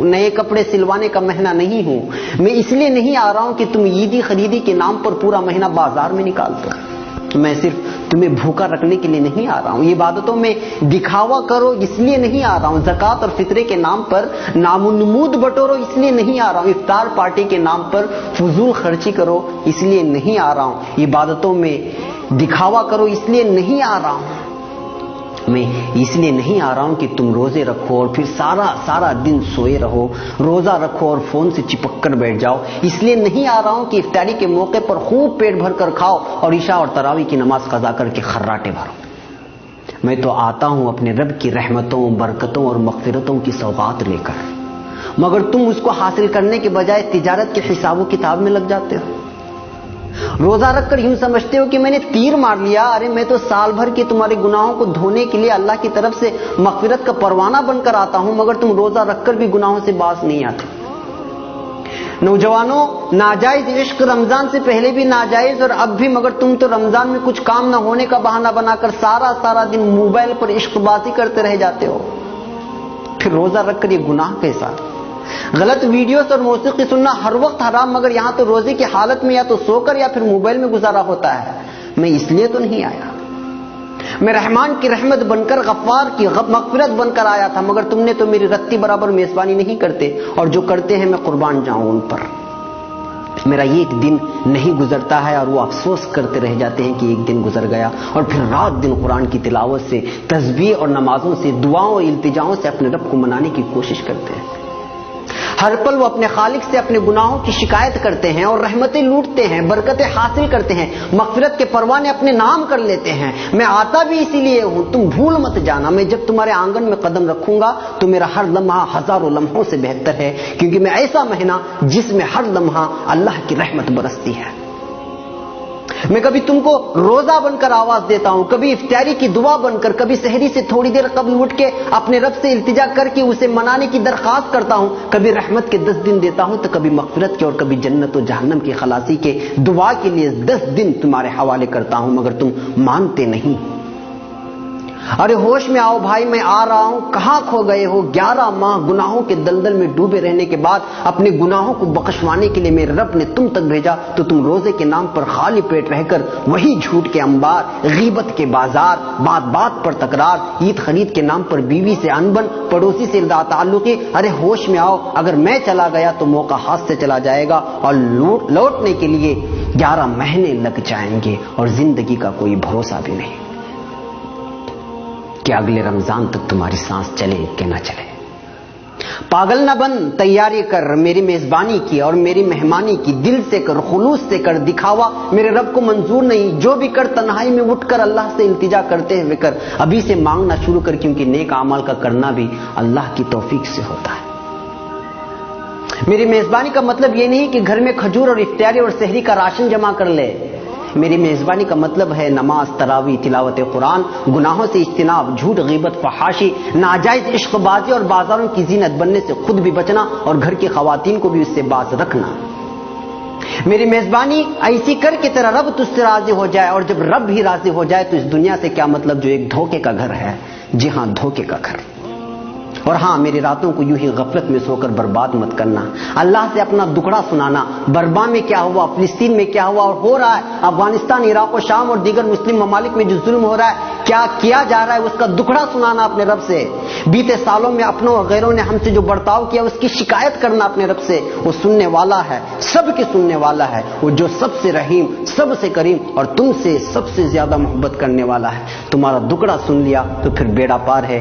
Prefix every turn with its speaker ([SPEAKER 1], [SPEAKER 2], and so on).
[SPEAKER 1] نئے کپڑے سلوانے کا مہینہ نہیں ہوں. میں اس لیے نہیں آ رہا ہوں کہ تم عیدی خریدی کے نام پر پورا مہینہ بازار میں نکال دو. میں صرف تمہیں بھوکا رکھنے کے لیے نہیں آ رہا ہوں. یہ عبادتوں میں دکھاوا کرو اس لیے نہیں آ رہا ہوں. زکوٰۃ اور فطرے کے نام پر نام و نمود بٹورو اس لیے نہیں آ رہا ہوں. افطار پارٹی کے نام پر فضول خرچی کرو اس لیے نہیں آ رہا ہوں. عبادتوں میں دکھاوا کرو اس لیے نہیں آ رہا ہوں. میں اس لیے نہیں آ رہا ہوں کہ تم روزے رکھو اور پھر سارا دن سوئے رہو. روزہ رکھو اور فون سے چپک کر بیٹھ جاؤ. اس لیے نہیں آ رہا ہوں کہ افطاری کے موقع پر خوب پیٹ بھر کر کھاؤ اور عشاء اور تراویح کی نماز قضا کر کے خراٹے بھرو. میں تو آتا ہوں اپنے رب کی رحمتوں، برکتوں اور مغفرتوں کی سوغات لے کر، مگر تم اس کو حاصل کرنے کے بجائے تجارت کے حساب و کتاب میں لگ جاتے ہو. روزہ رکھ کر یوں سمجھتے ہو کہ میں نے تیر مار لیا. ارے میں تو سال بھر کے تمہارے گناہوں کو دھونے کے لیے اللہ کی طرف سے مغفرت کا پروانہ بن کر آتا ہوں، مگر تم روزہ رکھ کر بھی گناہوں سے باز نہیں آتے. نوجوانوں، ناجائز عشق رمضان سے پہلے بھی ناجائز اور اب بھی، مگر تم تو رمضان میں کچھ کام نہ ہونے کا بہانہ بنا کر سارا دن موبائل پر عشق بازی کرتے رہ جاتے ہو. پھر روزہ رکھ کر یہ گناہ کیسا؟ غلط ویڈیوز اور موسیقی سننا ہر وقت حرام، مگر یہاں تو روزے کی حالت میں یا تو سو کر یا پھر موبائل میں گزارا ہوتا ہے. میں اس لیے تو نہیں آیا. میں رحمان کی رحمت بن کر، غفار کی مغفرت بن کر آیا تھا، مگر تم نے تو میری رتی برابر میزبانی نہیں کرتے، اور جو کرتے ہیں میں قربان جاؤں ان پر. میرا یہ ایک دن نہیں گزرتا ہے اور وہ افسوس کرتے رہ جاتے ہیں کہ ایک دن گزر گیا، اور پھر رات دن قرآن کی تلاوت سے، تسبیح اور نمازوں سے، دعاؤں اور التجاؤں سے اپنے رب کو منانے کی کوشش کرتے ہیں. ہر پل وہ اپنے خالق سے اپنے گناہوں کی شکایت کرتے ہیں اور رحمتیں لوٹتے ہیں، برکتیں حاصل کرتے ہیں، مغفرت کے پروانے اپنے نام کر لیتے ہیں. میں آتا بھی اسی لیے ہوں. تم بھول مت جانا، میں جب تمہارے آنگن میں قدم رکھوں گا تو میرا ہر لمحہ ہزاروں لمحوں سے بہتر ہے، کیونکہ میں ایسا مہینہ جس میں ہر لمحہ اللہ کی رحمت برستی ہے. میں کبھی تم کو روزہ بن کر آواز دیتا ہوں، کبھی افطاری کی دعا بن کر، کبھی سحری سے تھوڑی دیر قبل اٹھ کے اپنے رب سے التجا کر کے اسے منانے کی درخواست کرتا ہوں. کبھی رحمت کے 10 دن دیتا ہوں تو کبھی مغفرت کے، اور کبھی جنت و جہنم کی خلاصی کے دعا کے لیے 10 دن تمہارے حوالے کرتا ہوں، مگر تم مانتے نہیں. ارے ہوش میں آؤ بھائی، میں آ رہا ہوں. کہاں کھو گئے ہو؟ 11 ماہ گناہوں کے دلدل میں ڈوبے رہنے کے بعد اپنے گناہوں کو بخشوانے کے لیے میرے رب نے تم تک بھیجا، تو تم روزے کے نام پر خالی پیٹ رہ کر وہی جھوٹ کے انبار، غیبت کے بازار، بات پر تکرار، عید خرید کے نام پر بیوی سے انبن، پڑوسی سے لا تعلقی. ارے ہوش میں آؤ، اگر میں چلا گیا تو موقع ہاتھ سے چلا جائے گا اور لوٹنے کے لیے 11 مہینے لگ جائیں گے، اور زندگی کا کوئی بھروسہ بھی نہیں کہ اگلے رمضان تک تمہاری سانس چلے کہ نہ چلے. پاگل نہ بن، تیاری کر میری میزبانی کی اور میری مہمانی کی. دل سے کر، خلوص سے کر. دکھاوا میرے رب کو منظور نہیں. جو بھی کر تنہائی میں اٹھ کر اللہ سے التجا کرتے ہوئے کر. ابھی سے مانگنا شروع کر، کیونکہ نیک اعمال کا کرنا بھی اللہ کی توفیق سے ہوتا ہے. میری میزبانی کا مطلب یہ نہیں کہ گھر میں کھجور اور افطاری اور سحری کا راشن جمع کر لے. میری میزبانی کا مطلب ہے نماز، تراویح، تلاوت قرآن، گناہوں سے اجتناب، جھوٹ، غیبت، فحاشی، ناجائز عشق بازی اور بازاروں کی زینت بننے سے خود بھی بچنا اور گھر کی خواتین کو بھی اس سے باز رکھنا. میری میزبانی ایسی کر کے تیرا رب تجھ سے راضی ہو جائے، اور جب رب ہی راضی ہو جائے تو اس دنیا سے کیا مطلب جو ایک دھوکے کا گھر ہے. جی ہاں، دھوکے کا گھر. اور ہاں، میری راتوں کو یوں ہی غفلت میں سو کر برباد مت کرنا. اللہ سے اپنا دکھڑا سنانا، برما میں کیا ہوا، فلسطین میں کیا ہوا اور ہو رہا ہے، افغانستان، عراق و شام اور دیگر مسلم ممالک میں جو ظلم ہو رہا ہے، کیا کیا جا رہا ہے، اس کا دکھڑا سنانا اپنے رب سے. بیتے سالوں میں اپنوں اور غیروں نے ہم سے جو برتاؤ کیا اس کی شکایت کرنا اپنے رب سے. وہ سننے والا ہے، سب کے سننے والا ہے. وہ جو سب سے رحیم، سب سے کریم اور تم سے سب سے زیادہ محبت کرنے والا ہے. تمہارا دکھڑا سن لیا تو پھر بیڑا پار ہے.